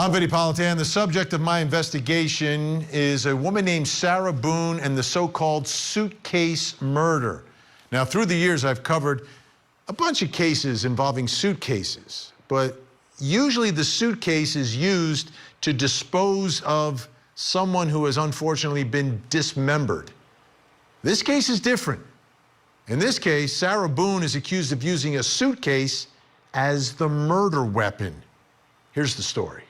I'm Vinnie Politan. The subject of my investigation is a woman named Sarah Boone and the so-called Suitcase murder. Now, through the years, I've covered a bunch of cases involving suitcases, but usually the suitcase is used to dispose of someone who has unfortunately been dismembered. This case is different. In this case, Sarah Boone is accused of using a suitcase as the murder weapon. Here's the story.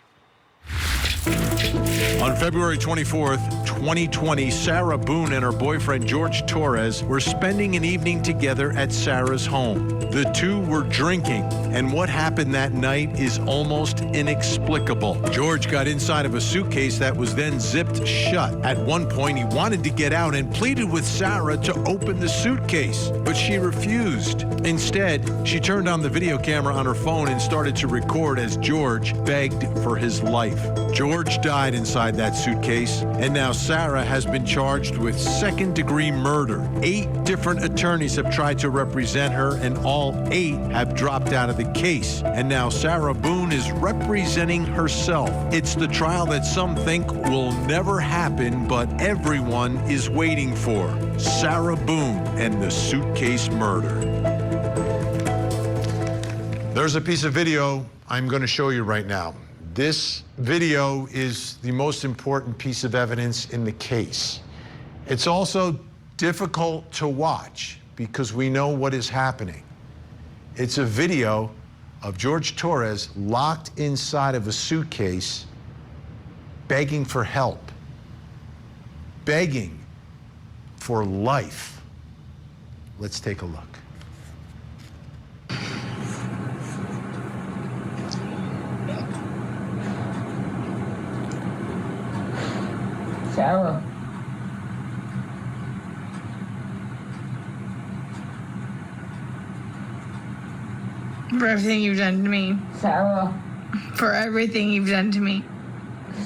On February 24th, 2020, Sarah Boone and her boyfriend Jorge Torres were spending an evening together at Sarah's home. The two were drinking, and what happened that night is almost inexplicable. George got inside of a suitcase that was then zipped shut. At one point, he wanted to get out and pleaded with Sarah to open the suitcase, but she refused. Instead, she turned on the video camera on her phone and started to record as George begged for his life. George died inside that suitcase, and now Sarah has been charged with second-degree murder. 8 different attorneys have tried to represent her, and all 8 have dropped out of the case. And now Sarah Boone is representing herself. It's the trial that some think will never happen, but everyone is waiting for. Sarah Boone and the suitcase murder. There's a piece of video I'm going to show you right now. This video is the most important piece of evidence in the case. It's also difficult to watch because we know what is happening. It's a video of Jorge Torres locked inside of a suitcase, begging for help, begging for life. Let's take a look. Sarah. For everything you've done to me. Sarah. For everything you've done to me.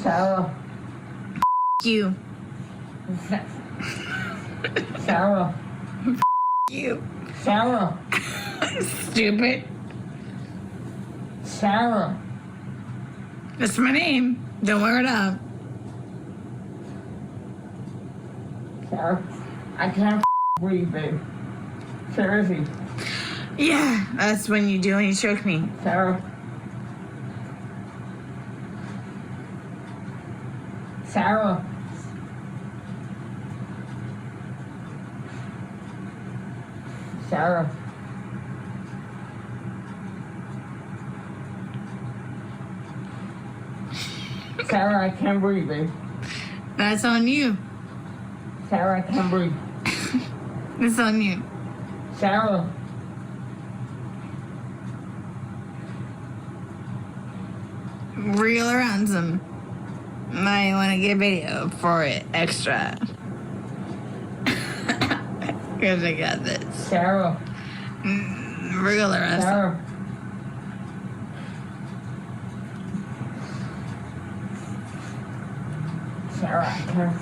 Sarah. You. Sarah. You. Sarah. Stupid. Sarah. That's my name. Don't wear it up. Sarah. I can't breathe, babe. Seriously. Yeah, that's when you do when you choke me. Sarah. Sarah. Sarah. Sarah, I can't breathe, babe. That's on you. Sarah, I can't breathe. It's on you. Sarah. Real or ransom. Might want to get video for it extra. Because I got this. Sarah. Real or ransom. Sarah. Sarah,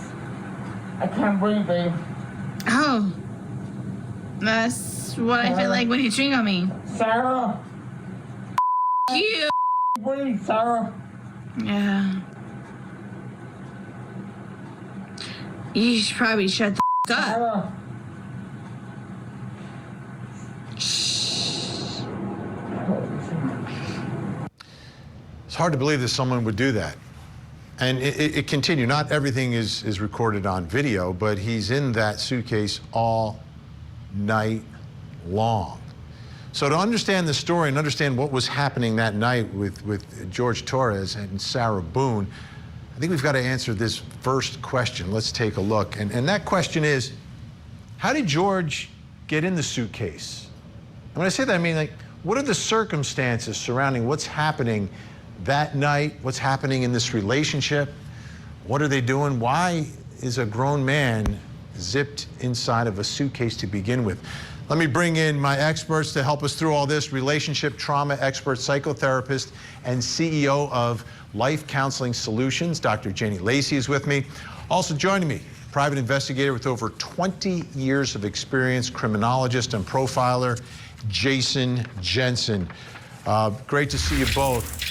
I can't breathe, babe. Oh. That's what I feel like when you drink on me. Sarah. You. Breathe, Sarah. Yeah. You should probably shut the up. Sarah. It's hard to believe that someone would do that. And it continued. Not everything is recorded on video, but he's in that suitcase all night long. So to understand the story and understand what was happening that night with Jorge Torres and Sarah Boone, I think we've got to answer this first question. Let's take a look. And that question is, how did George get in the suitcase? And when I say that, I mean, like, what are the circumstances surrounding what's happening that night? What's happening in this relationship? What are they doing? Why is a grown man zipped inside of a suitcase to begin with? Let me bring in my experts to help us through all this. Relationship trauma expert, psychotherapist, and CEO of Life Counseling Solutions, Dr. Janie Lacey is with me. Also joining me, private investigator with over 20 years of experience, criminologist and profiler, Jason Jensen. Great to see you both.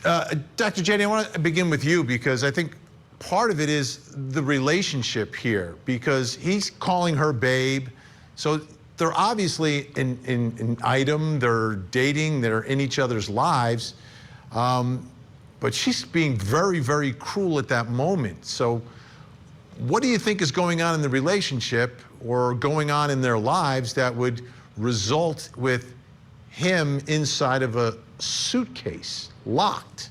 Dr. Jenny, I want to begin with you because I think part of it is the relationship here, because he's calling her babe. So they're obviously an item, they're dating, they're in each other's lives. But she's being very, very cruel at that moment. So what do you think is going on in the relationship or going on in their lives that would result with him inside of a suitcase, locked?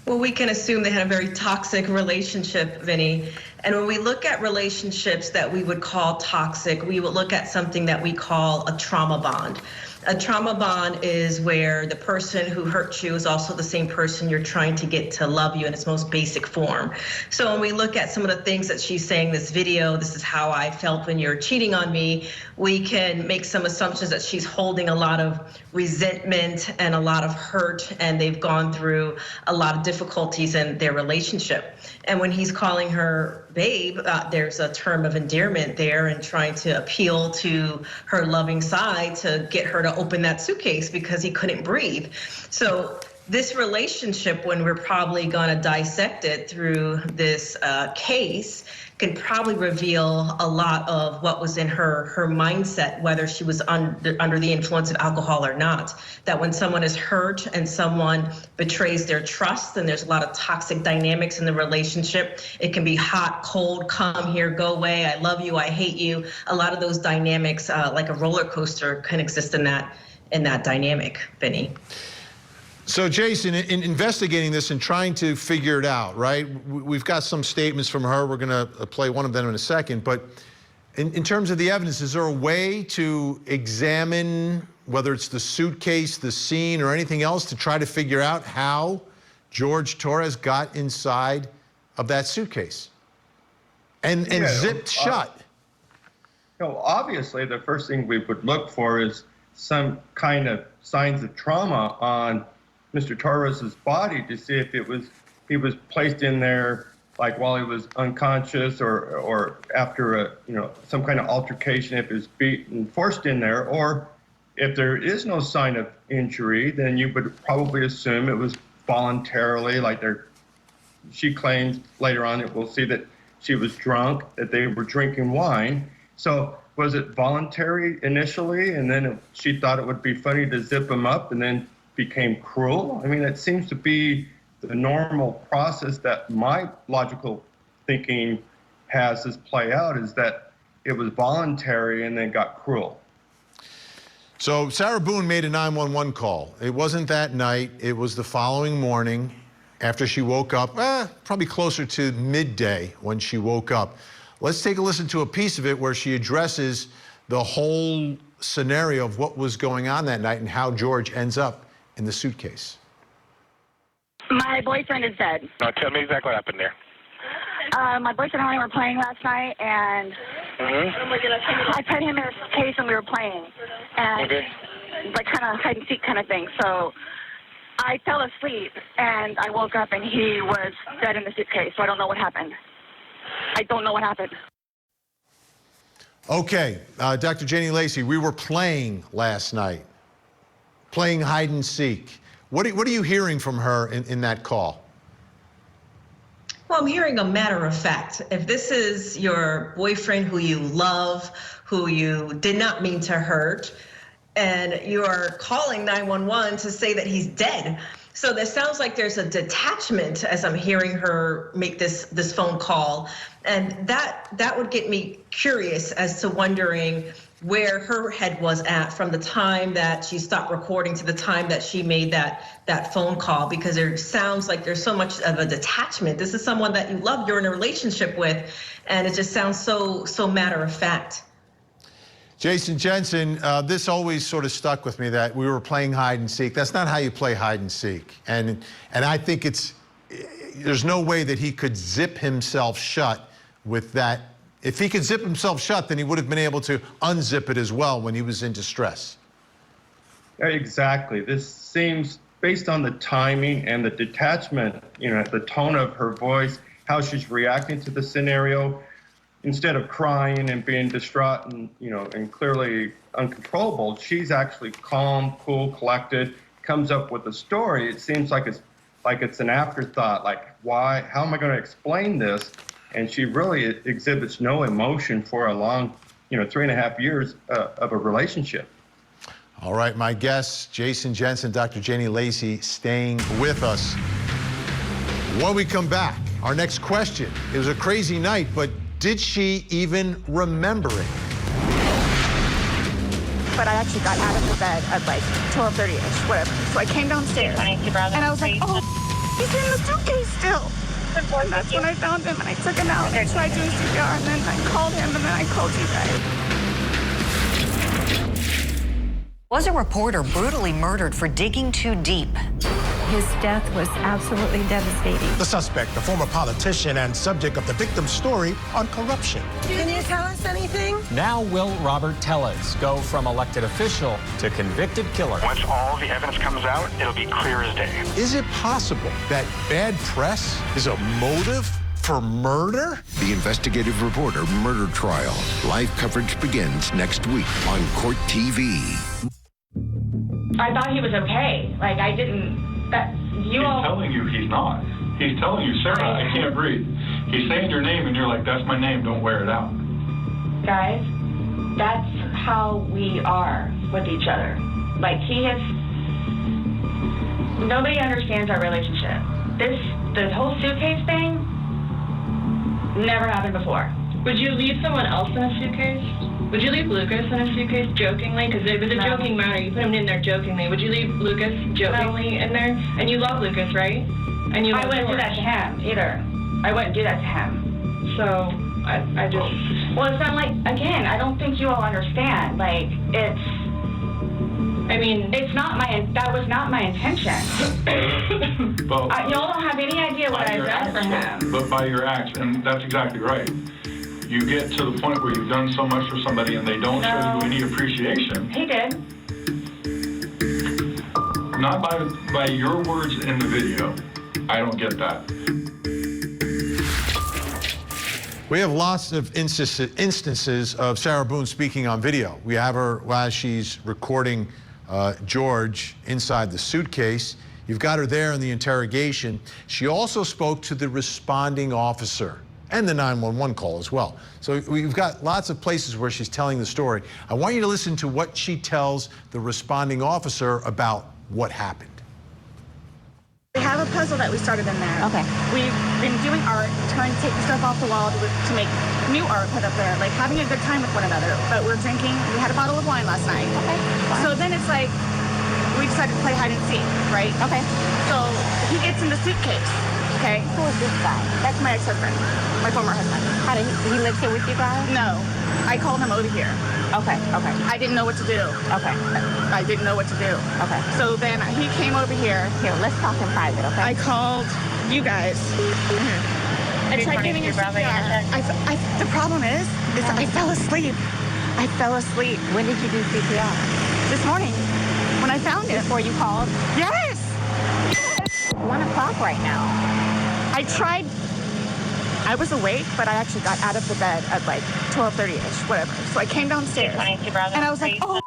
Well, we can assume they had a very toxic relationship, Vinny. And when we look at relationships that we would call toxic, we would look at something that we call a trauma bond. A trauma bond is where the person who hurt you is also the same person you're trying to get to love you in its most basic form. So when we look at some of the things that she's saying in this video, this is how I felt when you're cheating on me, we can make some assumptions that she's holding a lot of resentment and a lot of hurt, and they've gone through a lot of difficulties in their relationship. And when he's calling her babe, there's a term of endearment there and trying to appeal to her loving side to get her to open that suitcase because he couldn't breathe. So this relationship, when we're probably going to dissect it through this case, can probably reveal a lot of what was in her mindset, whether she was under the influence of alcohol or not. That when someone is hurt and someone betrays their trust, and there's a lot of toxic dynamics in the relationship, it can be hot, cold, come here, go away, I love you, I hate you. A lot of those dynamics, like a roller coaster, can exist in that dynamic, Vinny. So, Jason, in investigating this and trying to figure it out, right, we've got some statements from her. We're going to play one of them in a second. But in terms of the evidence, is there a way to examine whether it's the suitcase, the scene, or anything else to try to figure out how Jorge Torres got inside of that suitcase and zipped shut? Obviously, the first thing we would look for is some kind of signs of trauma on Mr. Torres's body to see if he was placed in there like while he was unconscious or after some kind of altercation, if he was beaten, forced in there, or if there is no sign of injury, then you would probably assume it was voluntarily, she claims later on, we'll see that she was drunk, that they were drinking wine. So was it voluntary initially, and then she thought it would be funny to zip him up and then became cruel? I mean, it seems to be the normal process that my logical thinking has this play out, is that it was voluntary and then got cruel. So Sarah Boone made a 911 call. It wasn't that night. It was the following morning after she woke up, probably closer to midday when she woke up. Let's take a listen to a piece of it where she addresses the whole scenario of what was going on that night and how George ends up in the suitcase. My boyfriend is dead. No, tell me exactly what happened there. My boyfriend and I were playing last night, and I put him in a case and we were playing, and like kind of hide and seek kind of thing. So I fell asleep and I woke up and he was dead in the suitcase. So I don't know what happened. I don't know what happened. Okay, Dr. Jenny Lacey, we were playing last night, playing hide and seek. What are you hearing from her in that call? Well, I'm hearing a matter of fact. If this is your boyfriend who you love, who you did not mean to hurt, and you are calling 911 to say that he's dead. So there sounds like there's a detachment as I'm hearing her make this phone call. And that would get me curious as to wondering where her head was at from the time that she stopped recording to the time that she made that phone call, because it sounds like there's so much of a detachment. This is someone that you love, you're in a relationship with, and it just sounds so matter of fact. Jason Jensen, this always sort of stuck with me that we were playing hide and seek. That's not how you play hide and seek. And I think there's no way that he could zip himself shut with that. If he could zip himself shut, then he would have been able to unzip it as well when he was in distress. Exactly. This seems, based on the timing and the detachment, the tone of her voice, how she's reacting to the scenario, instead of crying and being distraught and clearly uncontrollable, she's actually calm, cool, collected, comes up with a story, it seems like it's an afterthought. Like, why? How am I going to explain this? And she really exhibits no emotion for a long, 3.5 years of a relationship. All right, my guests, Jason Jensen, Dr. Janie Lacey, staying with us. When we come back, our next question. It was a crazy night, but did she even remember it? But I actually got out of the bed at like 12:30ish, whatever. So I came downstairs, and I was like, oh, he's in the suitcase still. And that's when I found him, and I took him out, and I tried doing CPR, and then I called him, and then I called you guys. Was a reporter brutally murdered for digging too deep? His death was absolutely devastating. The suspect, the former politician and subject of the victim's story on corruption. Can you tell us anything? Now will Robert tell us go from elected official to convicted killer? Once all the evidence comes out, it'll be clear as day. Is it possible that bad press is a motive for murder? The investigative reporter murder trial. Live coverage begins next week on Court TV. I thought he was okay. Like, I didn't... He's telling you he's not. He's telling you, Sarah, I can't breathe. He's saying your name, and you're like, that's my name, don't wear it out. Guys, that's how we are with each other. Like, nobody understands our relationship. The whole suitcase thing never happened before. Would you leave someone else in a suitcase? Would you leave Lucas in a suitcase jokingly? Because it was a joking matter. You put him in there jokingly. Would you leave Lucas jokingly in there? And you love Lucas, right? And you. I wouldn't do that to him either. I wouldn't do that to him. So I just. Well, it's not like, again, I don't think you all understand. Like, that was not my intention. But, y'all don't have any idea what I've done for him. But by your acts, and that's exactly right. You get to the point where you've done so much for somebody and they don't show you any appreciation. He did. Not by your words in the video. I don't get that. We have lots of instances of Sarah Boone speaking on video. We have her while she's recording George inside the suitcase. You've got her there in the interrogation. She also spoke to the responding officer and the 911 call as well. So we've got lots of places where she's telling the story. I want you to listen to what she tells the responding officer about what happened. We have a puzzle that we started in there. Okay. We've been doing art, trying to take the stuff off the wall to make new art put up there, like having a good time with one another. But we're drinking. We had a bottle of wine last night. Okay. So then it's like, we decided to play hide and seek, right? Okay. So he gets in the suitcase, okay? Who is this guy? That's my ex-husband, my former husband. How did he live here with you guys? No. I called him over here. Okay, okay. I didn't know what to do. Okay. I didn't know what to do. Okay. So then he came over here. Here, let's talk in private, okay? I called you guys. I tried giving you CPR. The problem is I fell asleep. I fell asleep. When did you do CPR? This morning, when I found it. Before you called? Yes! 1 o'clock right now. I tried. I was awake, but I actually got out of the bed at like 12:30ish, whatever. So I came downstairs, and I was like, oh,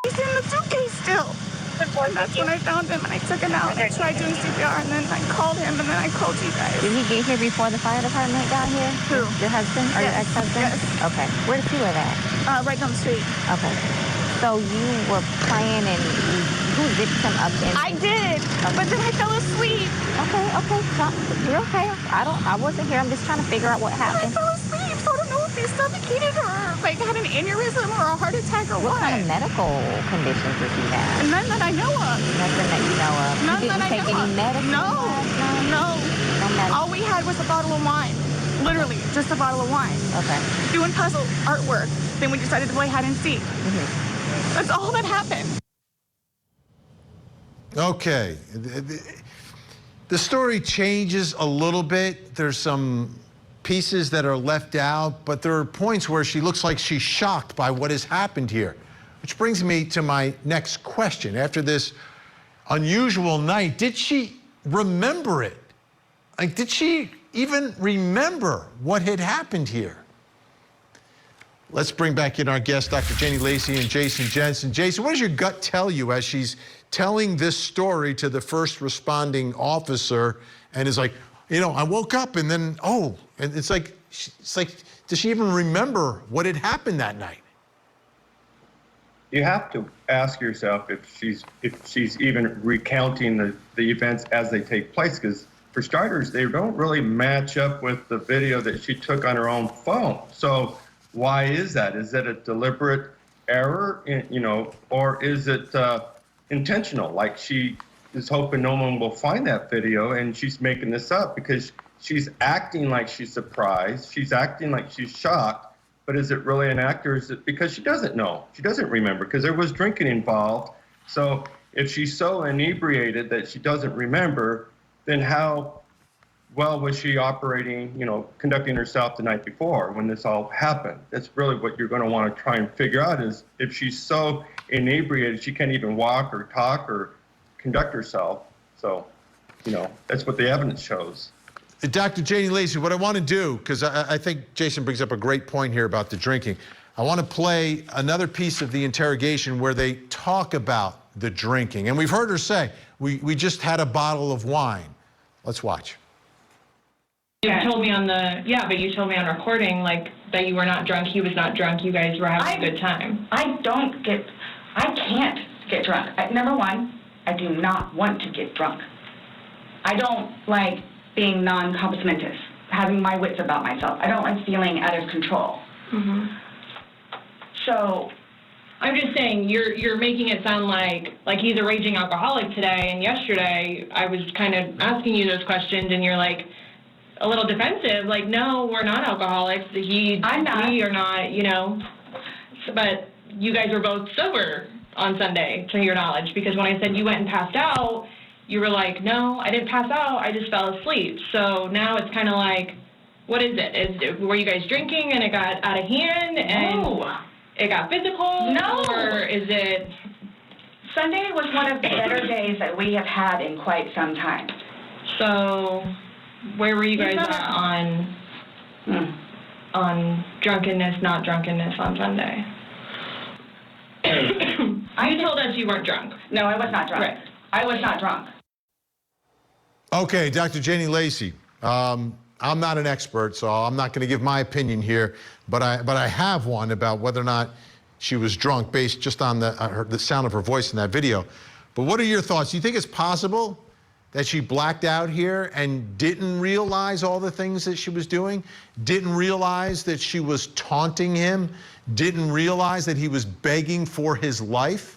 he's in the suitcase still. And that's when I found him, and I took him out, and I tried doing CPR, and then I called him, and then I called you guys. Did he get here before the fire department got here? Who? Your husband or your ex-husband? Yes. Okay. Where does he live at? Right down the street. Okay. So you were playing and you zipped him up in... I did, but then I fell asleep. Okay. You're okay. I wasn't here. I'm just trying to figure out what happened. I fell asleep, so I don't know if he suffocated or like had an aneurysm or a heart attack or what. What kind of medical conditions does he have? None that I know of. Nothing that you know of. None you didn't that I take know any of. medicine? No. All we had was a bottle of wine. Literally, just a bottle of wine. Okay. Doing puzzle artwork. Then we decided to play hide and seek. Mm-hmm. That's all that happened. Okay. The story changes a little bit. There's some pieces that are left out, but there are points where she looks like she's shocked by what has happened here. Which brings me to my next question. After this unusual night, did she remember it? Like, did she even remember what had happened here? Let's bring back in our guests, Dr. Janie Lacey and Jason Jensen. Jason, what does your gut tell you as she's telling this story to the first responding officer and is like, you know, I woke up and then, oh, and it's like, does she even remember what had happened that night? You have to ask yourself if she's even recounting the events as they take place, because for starters, they don't really match up with the video that she took on her own phone. So why is that? Is it a deliberate error, you know, or is it intentional? Like she is hoping no one will find that video and she's making this up because she's acting like she's surprised. She's acting like she's shocked. But is it really an act, or is it because she doesn't know? She doesn't remember because there was drinking involved. So if she's so inebriated that she doesn't remember, then how well was she operating, you know, conducting herself the night before when this all happened? That's really what you're going to want to try and figure out, is if she's so inebriated she can't even walk or talk or conduct herself. So, you know, that's what the evidence shows. Dr. Janie Lacey, what I want to do, because I think Jason brings up a great point here about the drinking. I want to play another piece of the interrogation where they talk about the drinking. And we've heard her say, we just had a bottle of wine. Let's watch. You told me on but you told me on recording, like, that you were not drunk, he was not drunk, you guys were having a good time. I can't get drunk. Number one, I do not want to get drunk. I don't like being non-compos mentis, having my wits about myself. I don't like feeling out of control. Mm-hmm. So, I'm just saying, you're making it sound like he's a raging alcoholic today, and yesterday I was kind of asking you those questions, and you're like a little defensive, like, no, we're not alcoholics. I'm not. We are not, you know. But you guys were both sober on Sunday, to your knowledge, because when I said you went and passed out, you were like, no, I didn't pass out, I just fell asleep. So now it's kind of like, what is it? Were you guys drinking and it got out of hand and it got physical? No. Or is it? Sunday was one of the better days that we have had in quite some time. So where were you guys at on drunkenness, not drunkenness on Sunday? You told us you weren't drunk. No, I was not drunk. Right. I was not drunk. Okay, Dr. Janie Lacey, I'm not an expert, so I'm not going to give my opinion here, but I have one about whether or not she was drunk based just on the sound of her voice in that video. But what are your thoughts? Do you think it's possible that she blacked out here and didn't realize all the things that she was doing? Didn't realize that she was taunting him? Didn't realize that he was begging for his life?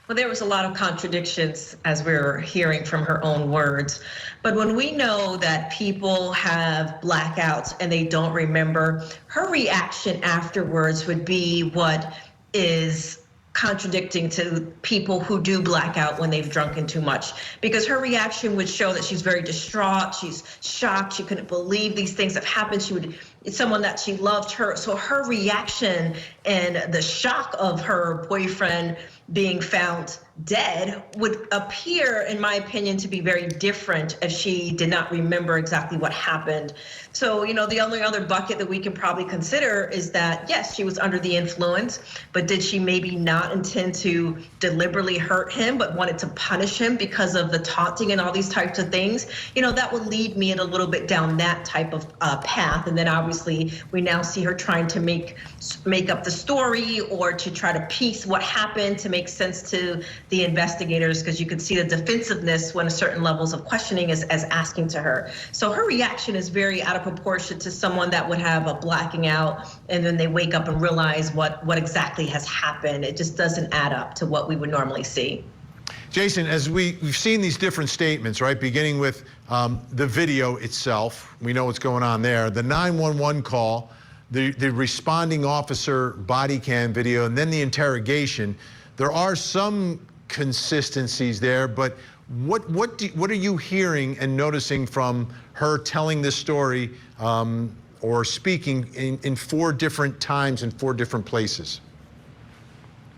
Well, there was a lot of contradictions as we were hearing from her own words. But when we know that people have blackouts and they don't remember, her reaction afterwards would be what is contradicting to people who do black out when they've drunken too much, because her reaction would show that she's very distraught, she's shocked, she couldn't believe these things have happened. It's someone that she loved her. So her reaction and the shock of her boyfriend being found dead would appear, in my opinion, to be very different if she did not remember exactly what happened. So, you know, the only other bucket that we can probably consider is that, yes, she was under the influence, but did she maybe not intend to deliberately hurt him, but wanted to punish him because of the taunting and all these types of things? You know, that would lead me a little bit down that type of path. And then obviously we now see her trying to make up the story or to try to piece what happened to make sense to the investigators, because you could see the defensiveness when certain levels of questioning is asking to her. So her reaction is very out of proportion to someone that would have a blacking out and then they wake up and realize what exactly has happened. It just doesn't add up to what we would normally see. Jason, as we've seen these different statements, right, beginning with the video itself, we know what's going on there, the 911 call, the responding officer body cam video, and then the interrogation. There are some consistencies there, but what are you hearing and noticing from her telling this story or speaking in 4 different times in 4 different places?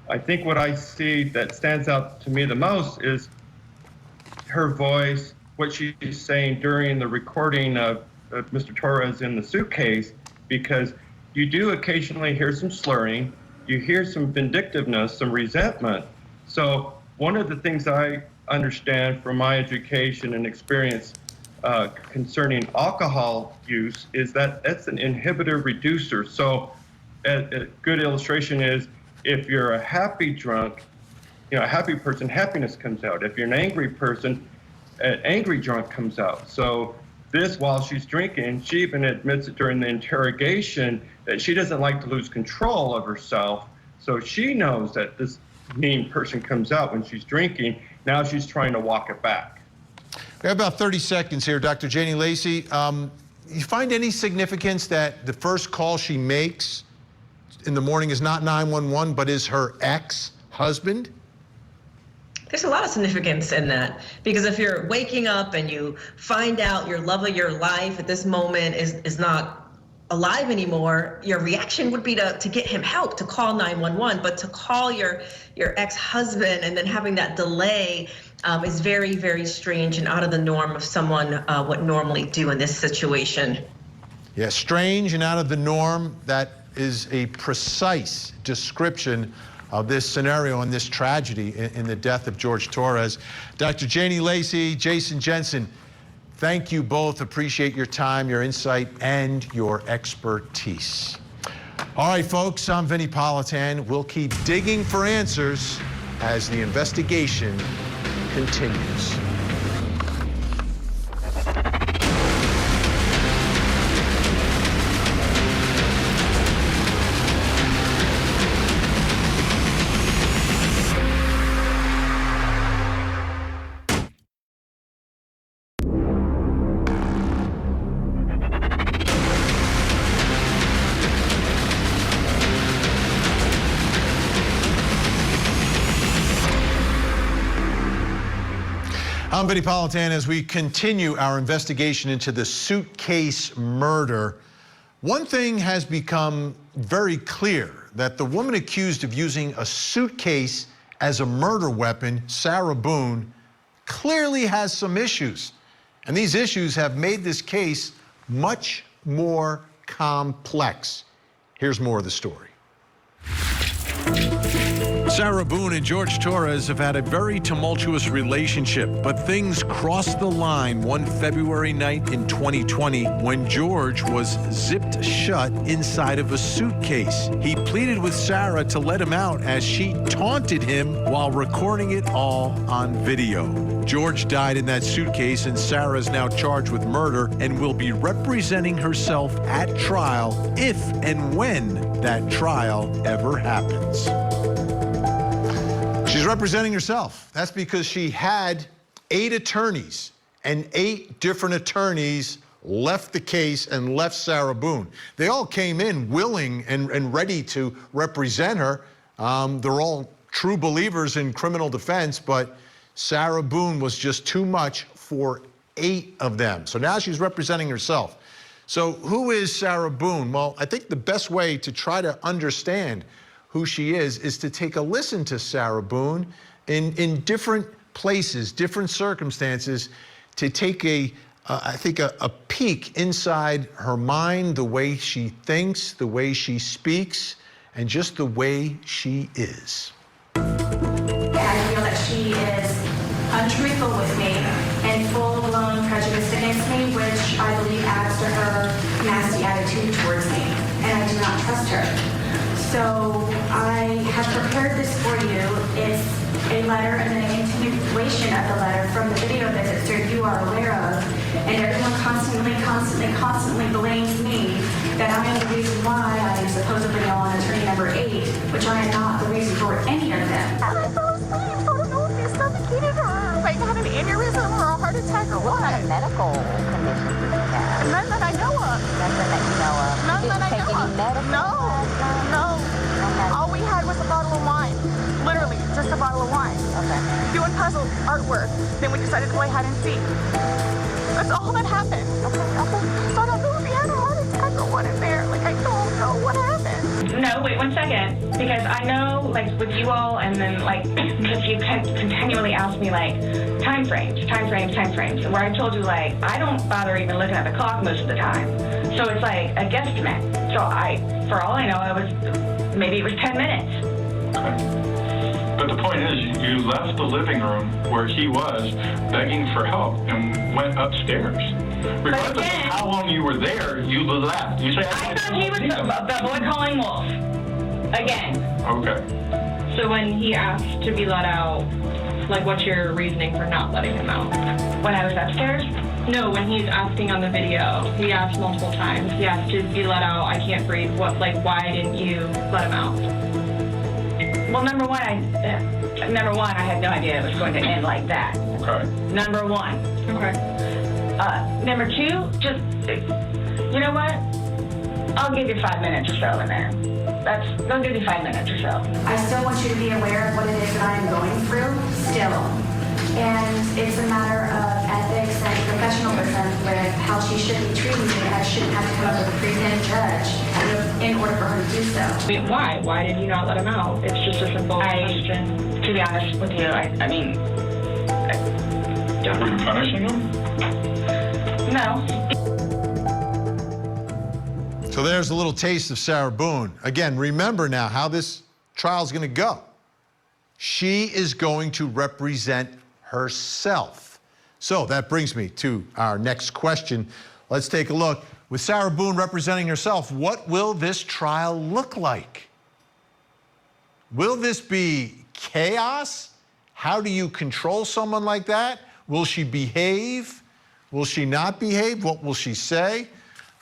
I think what I see that stands out to me the most is her voice, what she's saying during the recording of Mr. Torres in the suitcase, because you do occasionally hear some slurring, you hear some vindictiveness, some resentment. So one of the things I understand from my education and experience concerning alcohol use is that that's an inhibitor reducer. So a good illustration is if you're a happy drunk, you know, a happy person, happiness comes out. If you're an angry person, an angry drunk comes out. So this, while she's drinking, she even admits it during the interrogation that she doesn't like to lose control of herself. So she knows that this mean person comes out when she's drinking. Now she's trying to walk it back. We have about 30 seconds here. Dr. Janie Lacey, you find any significance that the first call she makes in the morning is not 911, but is her ex-husband? There's a lot of significance in that, because if you're waking up and you find out your love of your life at this moment is not alive anymore, your reaction would be to get him help, to call 911. But to call your ex-husband and then having that delay is very, very strange and out of the norm of someone would normally do in this situation. Yeah, strange and out of the norm. That is a precise description of this scenario and this tragedy in the death of Jorge Torres. Dr. Janie Lacey, Jason Jensen, thank you both. Appreciate your time, your insight, and your expertise. All right, folks, I'm Vinnie Politan. We'll keep digging for answers as the investigation continues. I'm Vinnie Politan. As we continue our investigation into the Suitcase murder, one thing has become very clear, that the woman accused of using a suitcase as a murder weapon, Sarah Boone, clearly has some issues. And these issues have made this case much more complex. Here's more of the story. Sarah Boone and Jorge Torres have had a very tumultuous relationship, but things crossed the line one February night in 2020 when George was zipped shut inside of a suitcase. He pleaded with Sarah to let him out as she taunted him while recording it all on video. George died in that suitcase, and Sarah is now charged with murder and will be representing herself at trial if and when that trial ever happens. She's representing herself. That's because she had 8 attorneys, and 8 different attorneys left the case and left Sarah Boone. They all came in willing and ready to represent her. They're all true believers in criminal defense, but Sarah Boone was just too much for 8 of them. So now she's representing herself. So who is Sarah Boone? Well, I think the best way to try to understand who she is to take a listen to Sarah Boone in different places, different circumstances, to take I think a peek inside her mind, the way she thinks, the way she speaks, and just the way she is. I feel that she is untruthful with me and full-blown prejudice against me, which I believe adds to her nasty attitude towards me, and I do not trust her. So I have prepared this for you. It's a letter and then a continuation of the letter from the video visits that you are aware of. And everyone constantly blames me that I am the reason why I am supposedly on attorney number 8, which I am not the reason for any of them. I fell asleep. I don't know if you suffocated her, like had an aneurysm or a heart attack or what. What kind of medical conditions did you have? None that I know of. Nothing that you know of. None that I know of. Medical? No. All we had was a bottle of wine. Literally, just a bottle of wine. Okay. Doing puzzle artwork. Then we decided to play hide and seek. That's all that happened. Okay. So I don't know if he had a heart attack or what in there. Like, I don't know what happened. No, wait 1 second. Because I know, like, with you all, and then, like, because you continually ask me, like, time frames, where I told you, like, I don't bother even looking at the clock most of the time. So it's like a guesstimate. So for all I know, maybe it was 10 minutes. Okay. But the point is, you left the living room where he was begging for help and went upstairs. Regardless of how long you were there, you left. You say, I thought he was the boy calling wolf. Again. Okay. So when he asked to be let out, like, what's your reasoning for not letting him out? When I was upstairs? No, when he's asking on the video, he asked multiple times. He asked to be let out. I can't breathe. Why didn't you let him out? Well, number one, I had no idea it was going to end like that. Okay. Number one. Okay. Number two, just, you know what? I'll give you 5 minutes or so in there. I'll give you 5 minutes or so. I still want you to be aware of what it is that I am going through, still. And it's a matter of ethics and professionalism with how she should be treating me. I shouldn't have to come up with a pre-sent judge in order for her to do so. Wait, why? Why did you not let him out? It's just a simple question. To be honest with you, I mean... Were you punishing him? No. So there's a little taste of Sarah Boone. Again, remember now how this trial's going to go. She is going to represent herself. So that brings me to our next question. Let's take a look. With Sarah Boone representing herself, what will this trial look like? Will this be chaos? How do you control someone like that? Will she behave? Will she not behave? What will she say?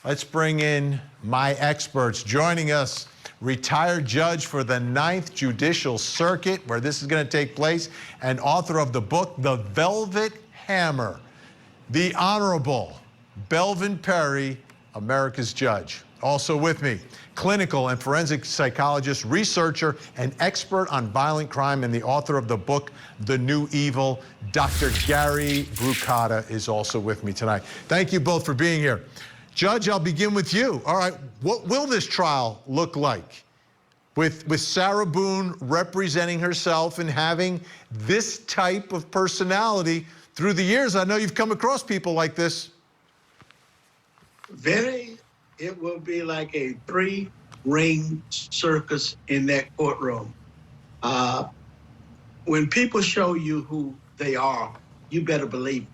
Let's bring in my experts. Joining us, retired judge for the 9th Judicial Circuit, where this is going to take place, and author of the book, The Velvet Hammer, the Honorable Belvin Perry, America's Judge. Also with me, clinical and forensic psychologist, researcher, and expert on violent crime, and the author of the book, The New Evil, Dr. Gary Brucata is also with me tonight. Thank you both for being here. Judge, I'll begin with you. All right, what will this trial look like? With Sarah Boone representing herself and having this type of personality through the years, I know you've come across people like this. Vinnie, it will be like a 3-ring circus in that courtroom. When people show you who they are, you better believe it.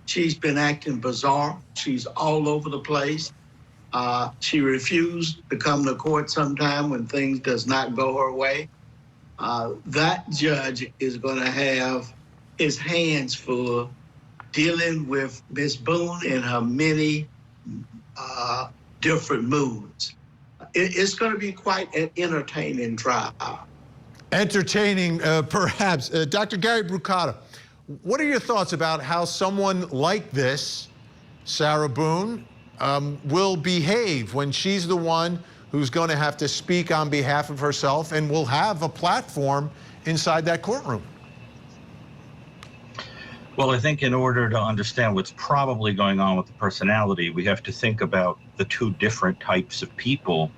She's been acting bizarre. She's all over the place. She refused to come to court sometime when things does not go her way. That judge is going to have his hands full dealing with Miss Boone in her many different moods. It's going to be quite an entertaining trial. Entertaining, perhaps. Dr. Gary Brucata, what are your thoughts about how someone like this, Sarah Boone, will behave when she's the one who's going to have to speak on behalf of herself and will have a platform inside that courtroom? Well, I think in order to understand what's probably going on with the personality, we have to think about the two different types of people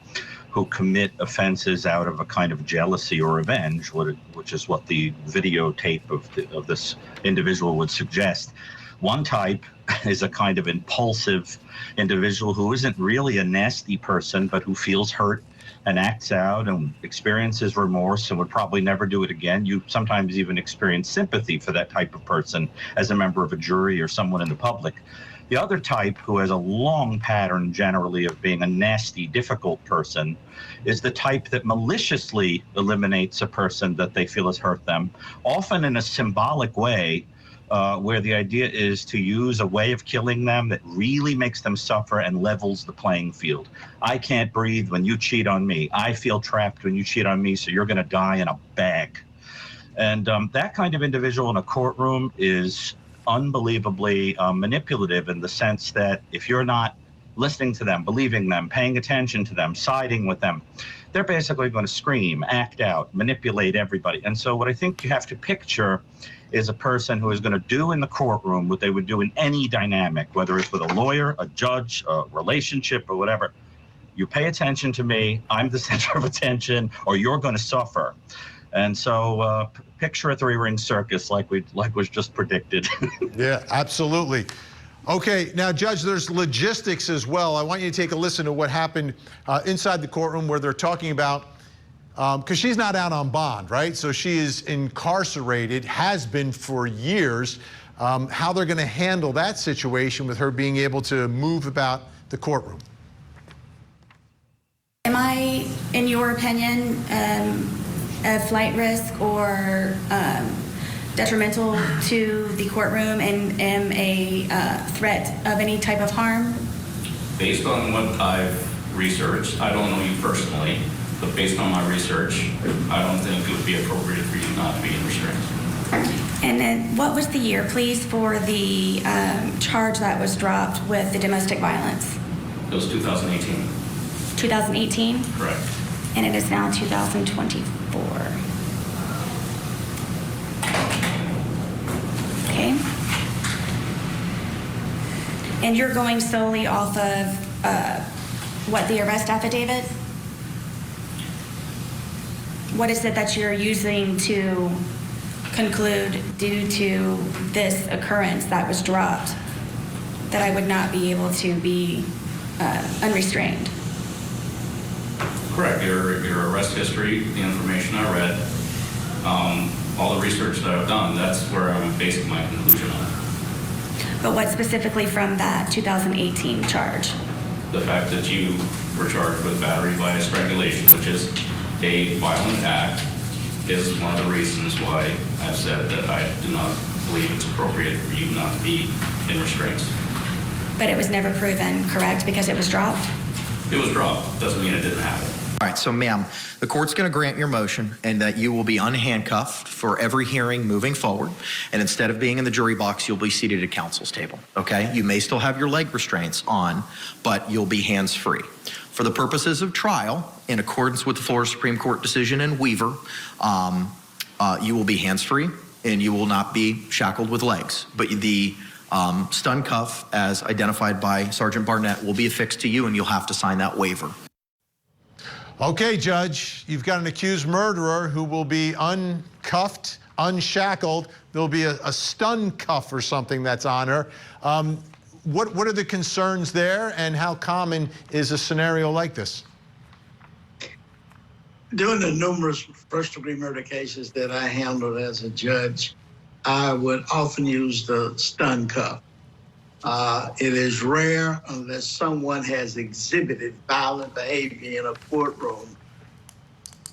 who commit offenses out of a kind of jealousy or revenge, which is what the videotape of this individual would suggest. One type is a kind of impulsive individual who isn't really a nasty person, but who feels hurt and acts out and experiences remorse and would probably never do it again. You sometimes even experience sympathy for that type of person as a member of a jury or someone in the public. The other type, who has a long pattern generally of being a nasty, difficult person, is the type that maliciously eliminates a person that they feel has hurt them, often in a symbolic way, where the idea is to use a way of killing them that really makes them suffer and levels the playing field. I can't breathe when you cheat on me. I feel trapped when you cheat on me, so you're going to die in a bag. And that kind of individual in a courtroom is unbelievably manipulative, in the sense that if you're not listening to them, believing them, paying attention to them, siding with them, they're basically going to scream, act out, manipulate everybody. And so what I think you have to picture is a person who is going to do in the courtroom what they would do in any dynamic, whether it's with a lawyer, a judge, a relationship, or whatever. You pay attention to me. I'm the center of attention, or you're going to suffer. And so picture a three-ring circus like was just predicted. Yeah, absolutely. Okay, now, Judge, there's logistics as well. I want you to take a listen to what happened inside the courtroom where they're talking about, because she's not out on bond, right? So she is incarcerated, has been for years, how they're going to handle that situation with her being able to move about the courtroom. Am I, in your opinion, a flight risk or detrimental to the courtroom and am a threat of any type of harm? Based on what I've researched, I don't know you personally, but based on my research, I don't think it would be appropriate for you not to be in restraints. And then what was the year, please, for the charge that was dropped with the domestic violence? It was 2018. 2018? Correct. And it is now 2024. Okay. And you're going solely off of the arrest affidavit? What is it that you're using to conclude due to this occurrence that was dropped that I would not be able to be unrestrained? Correct. Your arrest history, the information I read, all the research that I've done, that's where I'm basing my conclusion on. But what specifically from that 2018 charge? The fact that you were charged with battery by strangulation, which is a violent act, is one of the reasons why I've said that I do not believe it's appropriate for you not to be in restraints. But it was never proven, correct, because it was dropped? It was dropped. Doesn't mean it didn't happen. All right, so ma'am, the court's going to grant your motion and that you will be unhandcuffed for every hearing moving forward. And instead of being in the jury box, you'll be seated at counsel's table, okay? You may still have your leg restraints on, but you'll be hands-free. For the purposes of trial, in accordance with the Florida Supreme Court decision in Weaver, you will be hands-free and you will not be shackled with legs. But the stun cuff, as identified by Sergeant Barnett, will be affixed to you and you'll have to sign that waiver. Okay, Judge, you've got an accused murderer who will be uncuffed, unshackled. There'll be a stun cuff or something that's on her. What are the concerns there, and how common is a scenario like this? During the numerous first-degree murder cases that I handled as a judge, I would often use the stun cuff. It is rare unless someone has exhibited violent behavior in a courtroom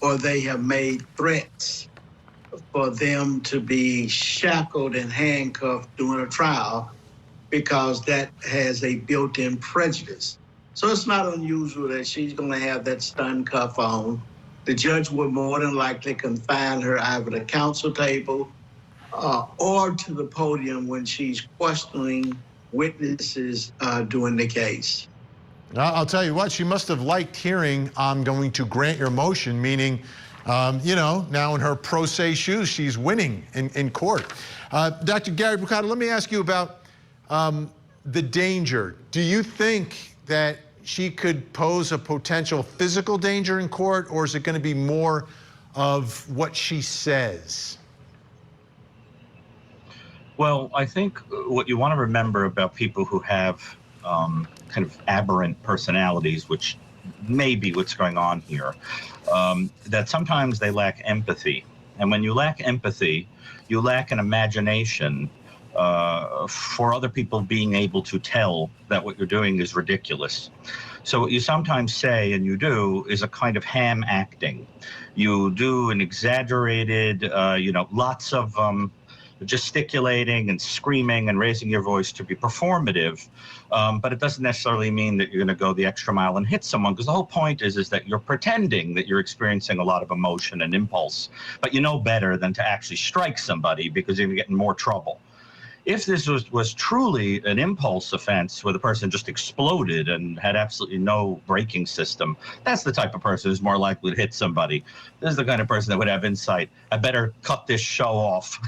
or they have made threats for them to be shackled and handcuffed during a trial, because that has a built-in prejudice. So it's not unusual that she's going to have that stun cuff on. The judge will more than likely confine her either to the counsel table or to the podium when she's questioning witnesses during the case. I'll tell you what, she must have liked hearing, "I'm going to grant your motion," meaning, you know, now in her pro se shoes, she's winning in court. Dr. Gary Bucata, let me ask you about the danger. Do you think that she could pose a potential physical danger in court, or is it going to be more of what she says? Well, I think what you want to remember about people who have kind of aberrant personalities, which may be what's going on here, that sometimes they lack empathy. And when you lack empathy, you lack an imagination for other people being able to tell that what you're doing is ridiculous. So what you sometimes say, and you do, is a kind of ham acting. You do an exaggerated, you know, lots of gesticulating and screaming and raising your voice to be performative, but it doesn't necessarily mean that you're going to go the extra mile and hit someone, because the whole point is that you're pretending that you're experiencing a lot of emotion and impulse, but you know better than to actually strike somebody because you're going to get in more trouble. If this was truly an impulse offense where the person just exploded and had absolutely no braking system, that's the type of person who's more likely to hit somebody. This is the kind of person that would have insight. I better cut this show off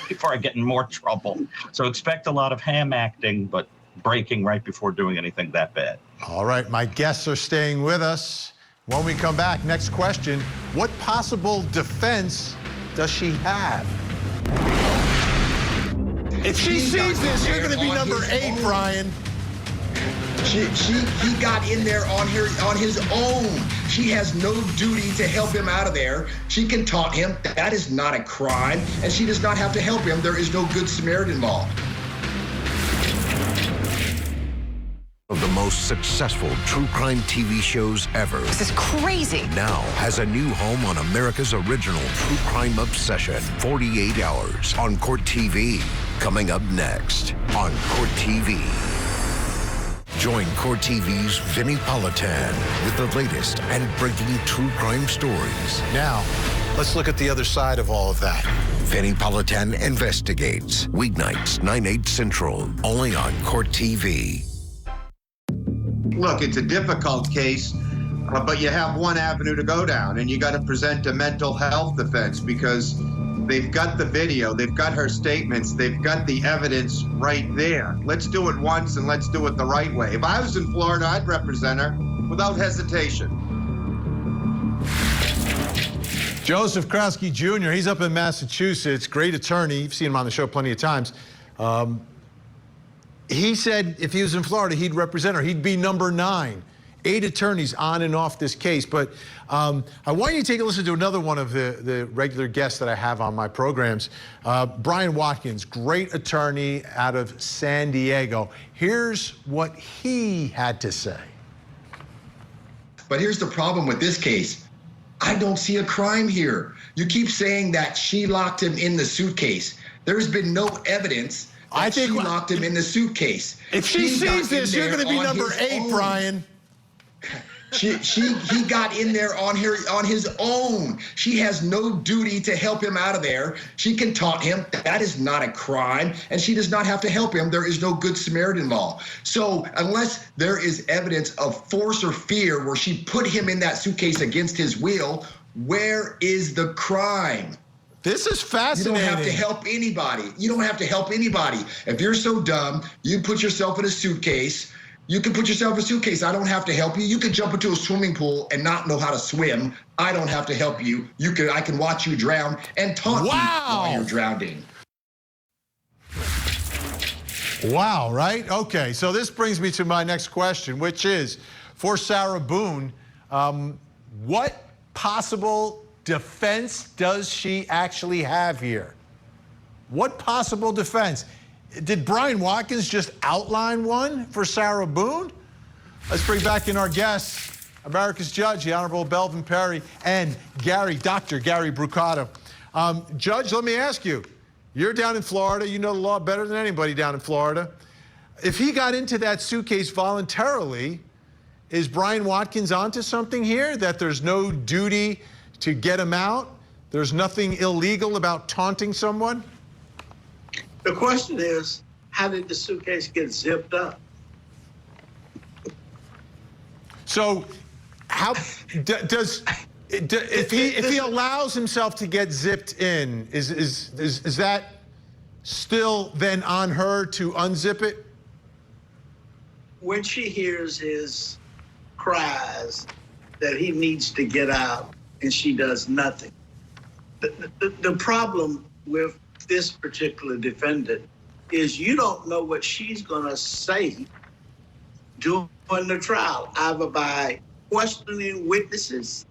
before I get in more trouble. So expect a lot of ham acting, but breaking right before doing anything that bad. All right, my guests are staying with us. When we come back, next question, what possible defense does she have? If she sees this, you're going to be number 8, Brian. He got in there on his own. She has no duty to help him out of there. She can taunt him. That is not a crime, and she does not have to help him. There is no good Samaritan law. Of the most successful true crime TV shows ever. This is crazy. Now has a new home on America's original true crime obsession, 48 Hours on Court TV. Coming up next on Court TV. Join Court TV's Vinnie Politan with the latest and breaking true crime stories. Now, let's look at the other side of all of that. Vinnie Politan Investigates. Weeknights, 9/8 Central. Only on Court TV. Look, it's a difficult case, but you have one avenue to go down, and you got to present a mental health defense because they've got the video, they've got her statements, they've got the evidence right there. Let's do it once and let's do it the right way. If I was in Florida, I'd represent her without hesitation. Joseph Krowski Jr., he's up in Massachusetts, great attorney. You've seen him on the show plenty of times. He said if he was in Florida, he'd represent her. He'd be number 9. 8 attorneys on and off this case. But I want you to take a listen to another one of the regular guests that I have on my programs. Brian Watkins, great attorney out of San Diego. Here's what he had to say. But here's the problem with this case. I don't see a crime here. You keep saying that she locked him in the suitcase. There's been no evidence that she locked him in the suitcase. If she sees this, you're going to be number 8, Brian. He got in there on his own. She has no duty to help him out of there. She can taunt him. That is not a crime, and she does not have to help him. There is no good Samaritan law. So unless there is evidence of force or fear where she put him in that suitcase against his will, where is the crime? This is fascinating. You don't have to help anybody. You don't have to help anybody. If you're so dumb, you put yourself in a suitcase. You can put yourself in a suitcase. I don't have to help you. You can jump into a swimming pool and not know how to swim. I don't have to help you. I can watch you drown and taunt you while you're drowning. Wow, right? Okay, so this brings me to my next question, which is, for Sarah Boone, what possible defense does she actually have here? What possible defense? Did Brian Watkins just outline one for Sarah Boone? Let's bring back in our guests, America's Judge, the Honorable Belvin Perry, and Dr. Gary Brucato. Judge, let me ask you, you're down in Florida, you know the law better than anybody down in Florida. If he got into that suitcase voluntarily, is Brian Watkins onto something here, that there's no duty to get him out? There's nothing illegal about taunting someone? The question is, how did the suitcase get zipped up? So, how does if he allows himself to get zipped in, is that still then on her to unzip it? When she hears his cries that he needs to get out and she does nothing, the problem with this particular defendant is you don't know what she's going to say during the trial, either by questioning witnesses.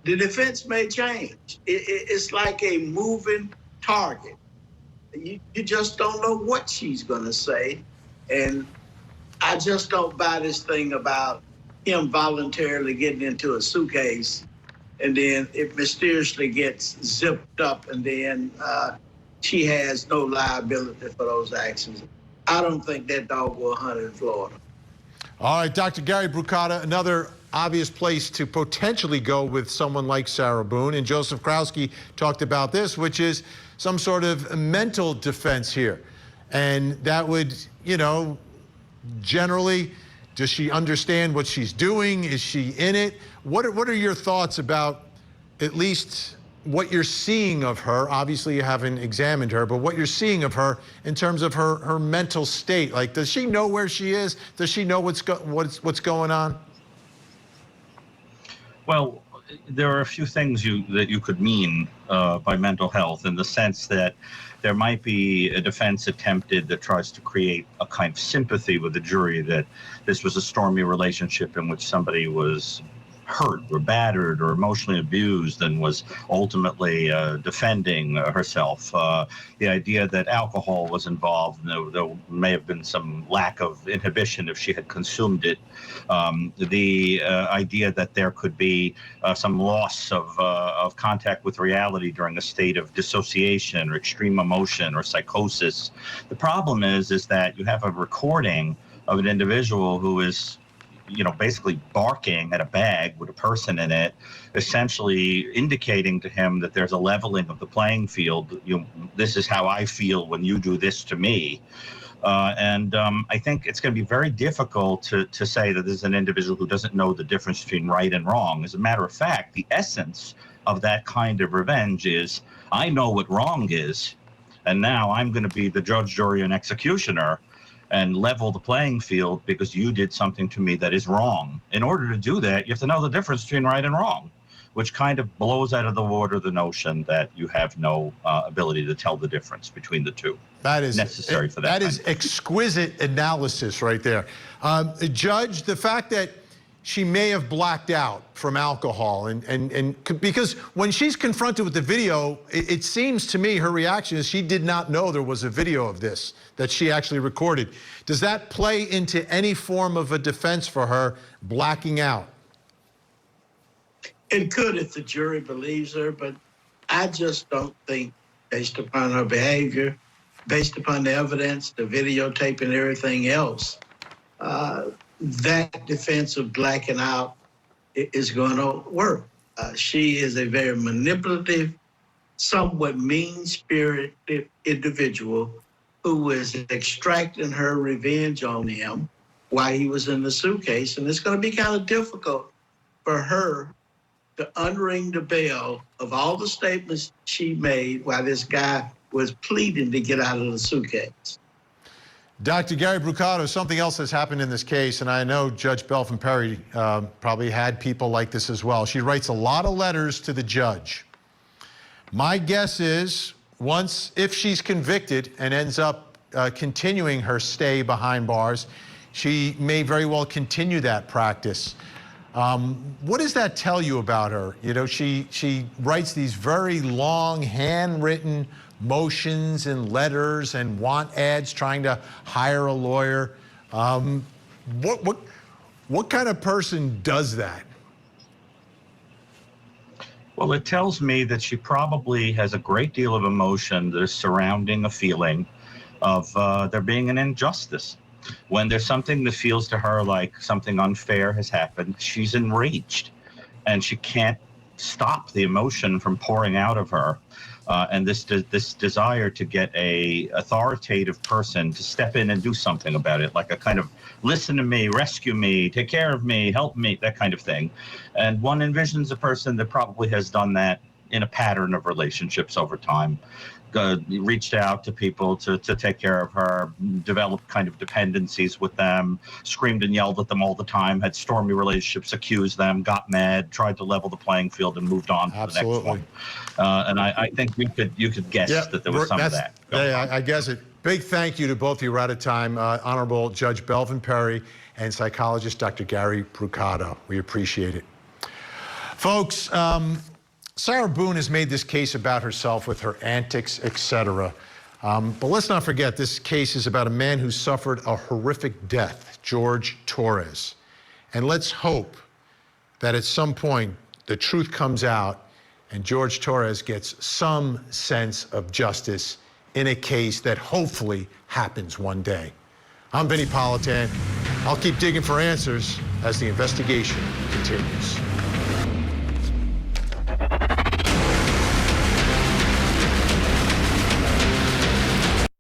The defense may change. It's like a moving target. You just don't know what she's going to say. And I just don't buy this thing about him voluntarily getting into a suitcase and then it mysteriously gets zipped up and then she has no liability for those actions. I don't think that dog will hunt in Florida. All right, Dr. Gary Brucato, another obvious place to potentially go with someone like Sarah Boone. And Joseph Krowski talked about this, which is some sort of mental defense here. And that would, generally, does she understand what she's doing? Is she in it? What are your thoughts about at least what you're seeing of her. Obviously, you haven't examined her, but what you're seeing of her in terms of her mental state. Like, does she know where she is? Does she know what's going on? Well, there are a few things that you could mean by mental health, in the sense that there might be a defense attempted that tries to create a kind of sympathy with the jury that this was a stormy relationship in which somebody was hurt or battered or emotionally abused and was ultimately defending herself. The idea that alcohol was involved, there may have been some lack of inhibition if she had consumed it. The idea that there could be some loss of contact with reality during a state of dissociation or extreme emotion or psychosis. The problem is that you have a recording of an individual who is, basically barking at a bag with a person in it, essentially indicating to him that there's a leveling of the playing field. This is how I feel when you do this to me. I think it's going to be very difficult to say that this is an individual who doesn't know the difference between right and wrong. As a matter of fact, the essence of that kind of revenge is, I know what wrong is, and now I'm going to be the judge, jury, and executioner and level the playing field because you did something to me that is wrong. In order to do that, you have to know the difference between right and wrong, which kind of blows out of the water the notion that you have no ability to tell the difference between the two. That is necessary for that. That is exquisite analysis right there. Judge, the fact that she may have blacked out from alcohol and because when she's confronted with the video, it seems to me her reaction is she did not know there was a video of this that she actually recorded. Does that play into any form of a defense for her blacking out? It could if the jury believes her, but I just don't think, based upon her behavior, based upon the evidence, the videotape and everything else, that defense of blacking out is going to work. She is a very manipulative, somewhat mean-spirited individual who is extracting her revenge on him while he was in the suitcase. And it's going to be kind of difficult for her to unring the bell of all the statements she made while this guy was pleading to get out of the suitcase. Dr. Gary Brucato, something else has happened in this case, and I know Judge Belvin Perry probably had people like this as well. She writes a lot of letters to the judge. My guess is if she's convicted and ends up continuing her stay behind bars, she may very well continue that practice. What does that tell you about her? She writes these very long handwritten motions and letters and want ads trying to hire a lawyer. What kind of person does that? Well, it tells me that she probably has a great deal of emotion that is surrounding a feeling of there being an injustice. When there's something that feels to her like something unfair has happened, she's enraged, and she can't stop the emotion from pouring out of her. And this desire to get a authoritative person to step in and do something about it, like a kind of listen to me, rescue me, take care of me, help me, that kind of thing. And one envisions a person that probably has done that in a pattern of relationships over time. Reached out to people to take care of her, developed kind of dependencies with them, screamed and yelled at them all the time, had stormy relationships, accused them, got mad, tried to level the playing field, and moved on to the next one. And I think you could guess that there was some of that. Yeah, I guess it. Big thank you to both of you. We're out of time. Honorable Judge Belvin Perry and psychologist Dr. Gary Brucato. We appreciate it. Folks, Sarah Boone has made this case about herself with her antics, etc. But let's not forget, this case is about a man who suffered a horrific death, Jorge Torres. And let's hope that at some point the truth comes out and Jorge Torres gets some sense of justice in a case that hopefully happens one day. I'm Vinnie Politan. I'll keep digging for answers as the investigation continues.